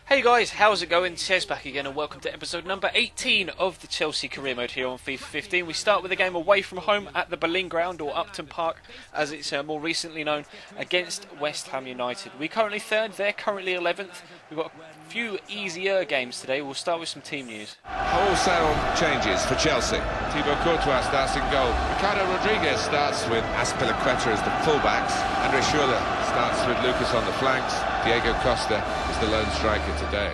Hey guys, how's it going? Tez back again and welcome to episode number 18 of the Chelsea career mode here on FIFA 15. We start with a game away from home at the Boleyn Ground, or Upton Park as it's more recently known, against West Ham United. We're currently third, they're currently 11th. We've got a few easier games today. We'll start with some team news. Wholesale changes for Chelsea. Thibaut Courtois starts in goal. Ricardo Rodriguez starts with Azpilicueta as the fullbacks. Andre Schürrle starts with Lucas on the flanks. Diego Costa is the lone striker today.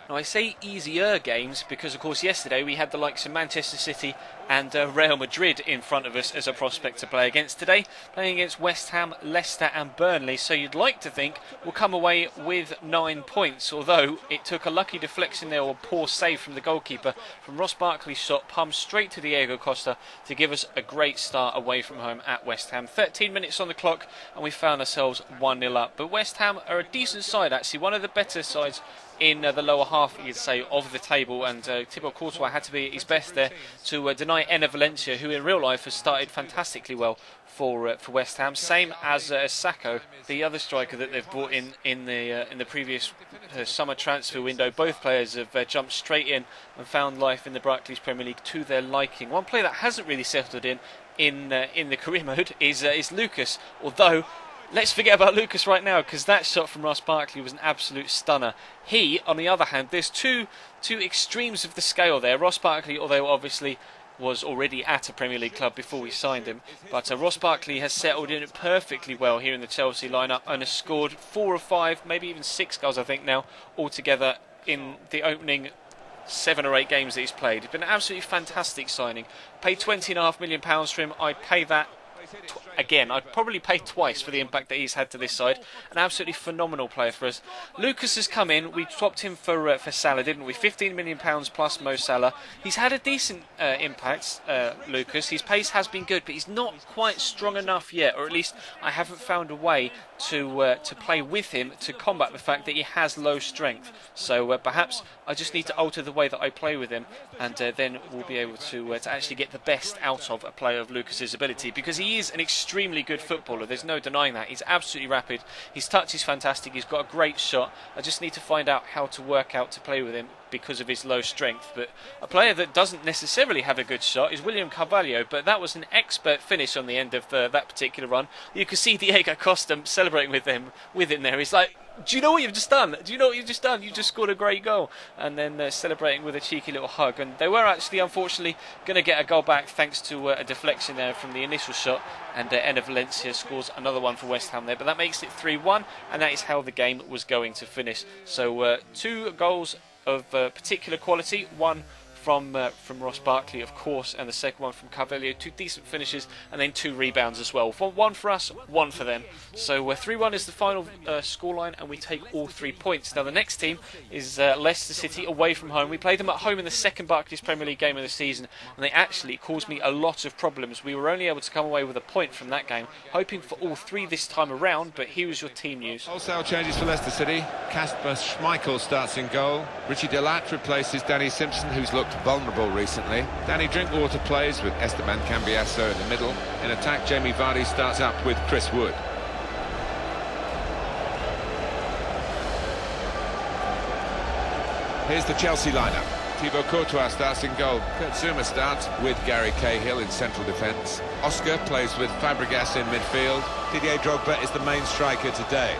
Now I say easier games because of course yesterday we had the likes of Manchester City and Real Madrid in front of us as a prospect to play against. Today playing against West Ham, Leicester and Burnley, so you'd like to think we'll come away with 9 points, although it took a lucky deflection there, or a poor save from the goalkeeper, from Ross Barkley's shot pumped straight to Diego Costa to give us a great start away from home at West Ham. 13 minutes on the clock and we found ourselves 1-0 up, but West Ham are a decent side, actually one of the better sides in the lower half, you'd say, of the table, and Thibaut Courtois had to be at his best there to deny Enner Valencia, who in real life has started fantastically well for West Ham. Same as Sacco, the other striker that they've brought in the previous summer transfer window. Both players have jumped straight in and found life in the Barclays Premier League to their liking. One player that hasn't really settled in the career mode is Lucas, although let's forget about Lucas right now, because that shot from Ross Barkley was an absolute stunner. He, on the other hand, there's two extremes of the scale there. Ross Barkley, although obviously was already at a Premier League club before we signed him, but Ross Barkley has settled in perfectly well here in the Chelsea lineup and has scored 4 or 5, maybe even 6 goals I think now altogether in the opening 7 or 8 games that he's played. It's been an absolutely fantastic signing. Paid £20.5 million for him. I'd pay that again. I'd probably pay twice for the impact that he's had to this side. An absolutely phenomenal player for us. Lucas has come in. We swapped him for Salah, didn't we? £15 million plus Mo Salah. He's had a decent impact, Lucas. His pace has been good, but he's not quite strong enough yet, or at least I haven't found a way to play with him to combat the fact that he has low strength. So perhaps I just need to alter the way that I play with him, and then we'll be able to actually get the best out of a player of Lucas's ability, because he is an extremely good footballer. There's no denying that. He's absolutely rapid. His touch is fantastic. He's got a great shot. I just need to find out how to work out to play with him because of his low strength. But a player that doesn't necessarily have a good shot is William Carvalho, but that was an expert finish on the end of that particular run. You can see Diego Costa celebrating with him there. He's like, do you know what you've just done? Do you know what you've just done? You just scored a great goal. And then celebrating with a cheeky little hug. And they were actually, unfortunately, going to get a goal back thanks to a deflection there from the initial shot. And Enner Valencia scores another one for West Ham there. But that makes it 3-1. And that is how the game was going to finish. So 2 goals of particular quality. One from Ross Barkley, of course, and the second one from Carvalho. 2 decent finishes, and then 2 rebounds as well. One for us, 1 for them. So 3-1 is the final scoreline, and we take all 3 points. Now the next team is Leicester City away from home. We played them at home in the second Barclays Premier League game of the season, and they actually caused me a lot of problems. We were only able to come away with a point from that game, hoping for all 3 this time around, but here is your team news. Wholesale changes for Leicester City. Kasper Schmeichel starts in goal. Richie Delat replaces Danny Simpson, who's looked vulnerable recently. Danny Drinkwater plays with Esteban Cambiasso in the middle. In attack, Jamie Vardy starts up with Chris Wood. Here's the Chelsea lineup. Thibaut Courtois starts in goal. Kurt Zuma starts with Gary Cahill in central defence. Oscar plays with Fabregas in midfield. Didier Drogba is the main striker today.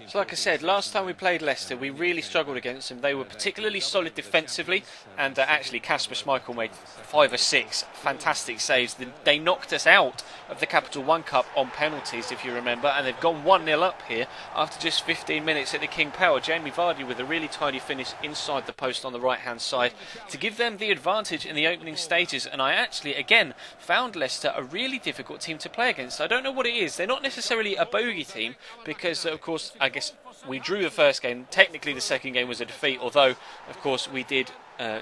So like I said, last time we played Leicester, we really struggled against them. They were particularly solid defensively, and actually Kasper Schmeichel made 5 or 6 fantastic saves. They knocked us out of the Capital One Cup on penalties, if you remember, and they've gone 1-0 up here after just 15 minutes at the King Power. Jamie Vardy with a really tidy finish inside the post on the right-hand side to give them the advantage in the opening stages. And I actually, again, found Leicester a really difficult team to play against. I don't know what it is. They're not necessarily a bogey team because, of course, I guess we drew the first game. Technically the second game was a defeat, although of course we did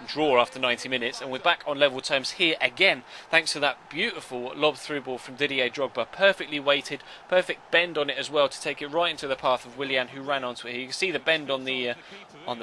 draw after 90 minutes, and we're back on level terms here again thanks to that beautiful lob through ball from Didier Drogba, perfectly weighted, perfect bend on it as well to take it right into the path of Willian, who ran onto it. You can see the bend on the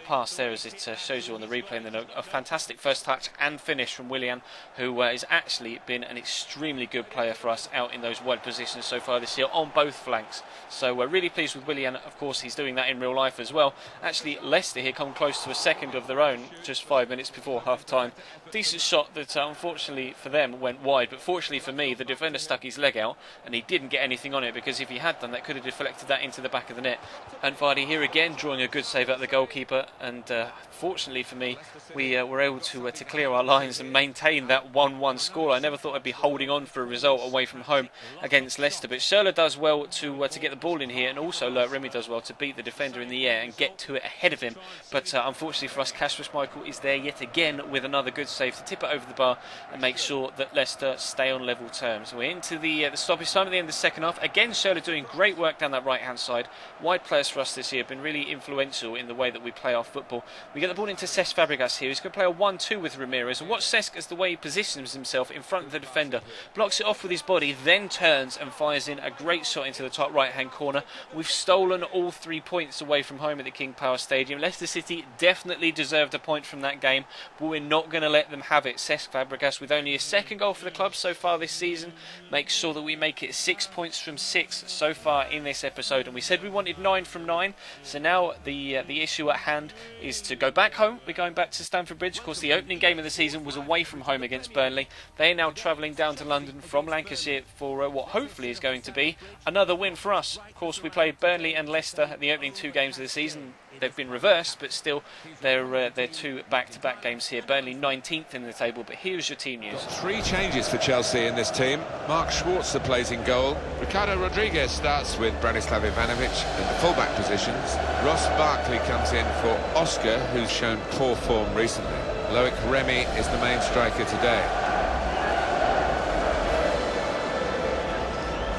pass there as it shows you on the replay, and then a fantastic first touch and finish from Willian, who has actually been an extremely good player for us out in those wide positions so far this year on both flanks. So we're really pleased with Willian. Of course, he's doing that in real life as well. Actually, Leicester here come close to a second of their own just 5 minutes before half time. Decent shot that unfortunately for them went wide, but fortunately for me the defender stuck his leg out and he didn't get anything on it, because if he had done that could have deflected that into the back of the net. And Vardy here again drawing a good save at the goalkeeper, and fortunately for me we were able to clear our lines and maintain that 1-1 score. I never thought I'd be holding on for a result away from home against Leicester, but Schürrle does well to get the ball in here, and also Remy does well to beat the defender in the air and get to it ahead of him. But unfortunately for us, Kasper Schmeichel is there yet again with another good save to tip it over the bar and make sure that Leicester stay on level terms. We're into the stoppage time at the end of the second half. Again, Schürrle doing great work down that right hand side. Wide players for us this year have been really influential in the way that we play our football. We get the ball into Cesc Fabregas here. He's going to play a 1-2 with Ramirez, and watch Cesc as the way he positions himself in front of the defender, blocks it off with his body, then turns and fires in a great shot into the top right hand corner. We've stolen all 3 points away from home at the King Power Stadium. Leicester City definitely deserved a point from that game, but we're not going to let them have it. Cesc Fabregas, with only his second goal for the club so far this season, makes sure that we make it 6 points from 6 so far in this episode, and we said we wanted 9 from 9. So now the issue at hand is to go back home. We're going back to Stamford Bridge. Of course, the opening game of the season was away from home against Burnley. They are now travelling down to London from Lancashire for what hopefully is going to be another win for us. Of course, we played Burnley and Leicester at the opening 2 games of the season. They've been reversed, but still they're 2 back-to-back games here. Burnley 19th in the table, but here's your team news. 3 changes for Chelsea in this team. Mark Schwarzer plays in goal. Ricardo Rodriguez starts with Branislav Ivanovic in the full-back positions. Ross Barkley comes in for Oscar, who's shown poor form recently. Loic Remy is the main striker today.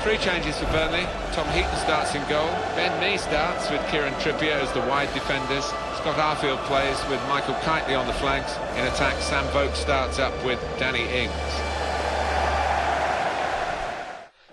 3 changes for Burnley. Tom Heaton starts in goal. Ben Mee starts with Kieran Trippier as the wide defenders. Scott Arfield plays with Michael Kitely on the flanks. In attack, Sam Vokes starts up with Danny Ings.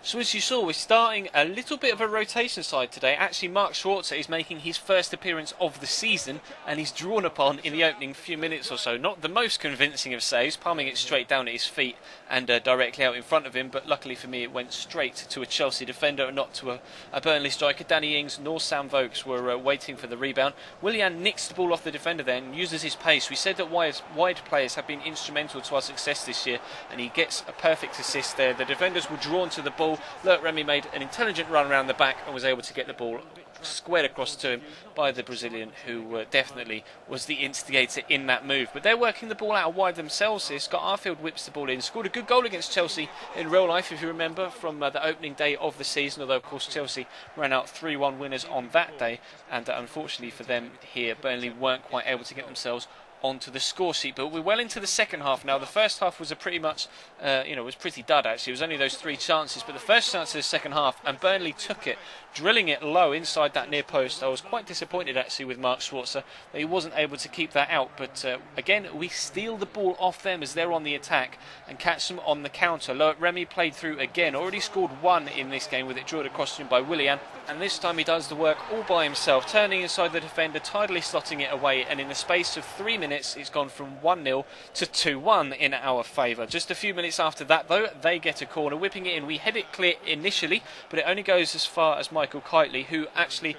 So as you saw, we're starting a little bit of a rotation side today. Actually, Mark Schwarzer is making his first appearance of the season, and he's drawn upon in the opening few minutes or so. Not the most convincing of saves, palming it straight down at his feet and directly out in front of him, but luckily for me it went straight to a Chelsea defender and not to a Burnley striker. Danny Ings nor Sam Vokes were waiting for the rebound. Willian nicks the ball off the defender there and uses his pace. We said that wide players have been instrumental to our success this year, and he gets a perfect assist there. The defenders were drawn to the ball. Loic Remy made an intelligent run around the back and was able to get the ball squared across to him by the Brazilian, who definitely was the instigator in that move. But they're working the ball out wide themselves here. Scott Arfield whips the ball in, scored a good goal against Chelsea in real life, if you remember, from the opening day of the season, although of course Chelsea ran out 3-1 winners on that day, and unfortunately for them here, Burnley weren't quite able to get themselves onto the score sheet. But we're well into the second half now. The first half was a pretty much, was pretty dud actually. It was only those 3 chances, but the first chance of the second half, and Burnley took it, drilling it low inside that near post. I was quite disappointed actually with Mark Schwarzer that he wasn't able to keep that out. But again, we steal the ball off them as they're on the attack and catch them on the counter. Loic Remy played through again, already scored 1 in this game with it drawn across to him by Willian, and this time he does the work all by himself, turning inside the defender, tidily slotting it away, and in the space of 3 minutes it's gone from 1-0 to 2-1 in our favour. Just a few minutes after that though, they get a corner, whipping it in. We head it clear initially, but it only goes as far as Michael Kitely, who actually,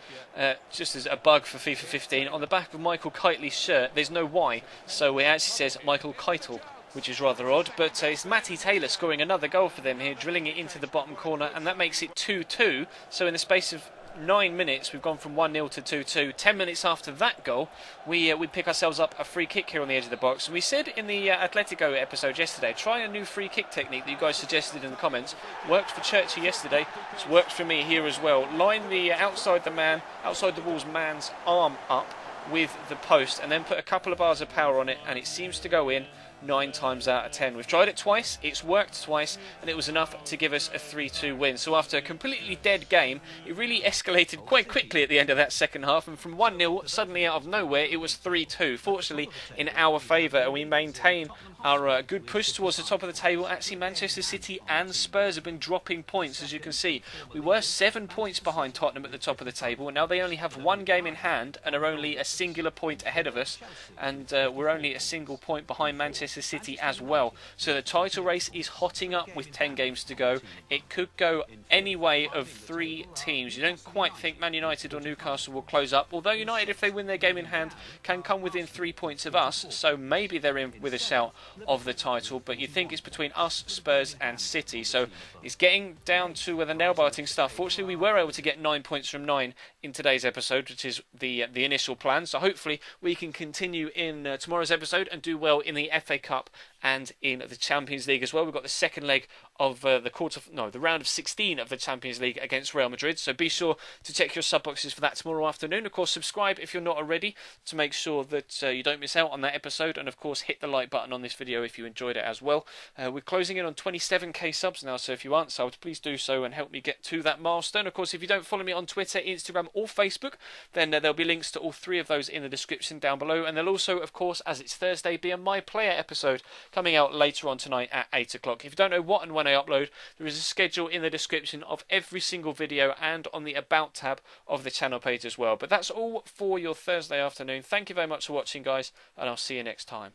just as a bug for FIFA 15, on the back of Michael Kitely's shirt there's no Y, so it actually says Michael Keitel, which is rather odd. But it's Matty Taylor scoring another goal for them here, drilling it into the bottom corner, and that makes it 2-2. So in the space of 9 minutes we've gone from 1-0 to 2-2. 10 minutes after that goal we pick ourselves up a free kick here on the edge of the box. We said in the Atletico episode yesterday, try a new free kick technique that you guys suggested in the comments. Worked for Churchy yesterday, it's worked for me here as well. Line the outside the wall's man's arm up with the post, and then put a couple of bars of power on it, and it seems to go in. 9 times out of 10. We've tried it twice, it's worked twice, and it was enough to give us a 3-2 win. So after a completely dead game, it really escalated quite quickly at the end of that second half, and from 1-0, suddenly out of nowhere, it was 3-2. Fortunately, in our favour, and we maintain our good push towards the top of the table. Actually, Manchester City and Spurs have been dropping points, as you can see. We were 7 points behind Tottenham at the top of the table, and now they only have 1 game in hand and are only a singular point ahead of us, and we're only a single point behind Manchester City as well. So the title race is hotting up with 10 games to go. It could go any way of 3 teams. You don't quite think Man United or Newcastle will close up, although United, if they win their game in hand, can come within 3 points of us, so maybe they're in with a shout of the title, but you think it's between us, Spurs and City. So it's getting down to the nail-biting stuff. Fortunately, we were able to get 9 points from 9 in today's episode, which is the initial plan. So hopefully we can continue in tomorrow's episode and do well in the FA Cup and in the Champions League as well. We've got the second leg of the round of 16 of the Champions League against Real Madrid. So be sure to check your sub boxes for that tomorrow afternoon. Of course, subscribe if you're not already to make sure that you don't miss out on that episode. And of course, hit the like button on this video if you enjoyed it as well. We're closing in on 27k subs now, so if you aren't subbed, please do so and help me get to that milestone. Of course, if you don't follow me on Twitter, Instagram or Facebook, then there'll be links to all 3 of those in the description down below. And there'll also, of course, as it's Thursday, be a My Player episode coming out later on tonight at 8 o'clock. If you don't know what and when I upload, there is a schedule in the description of every single video and on the About tab of the channel page as well. But that's all for your Thursday afternoon. Thank you very much for watching, guys, and I'll see you next time.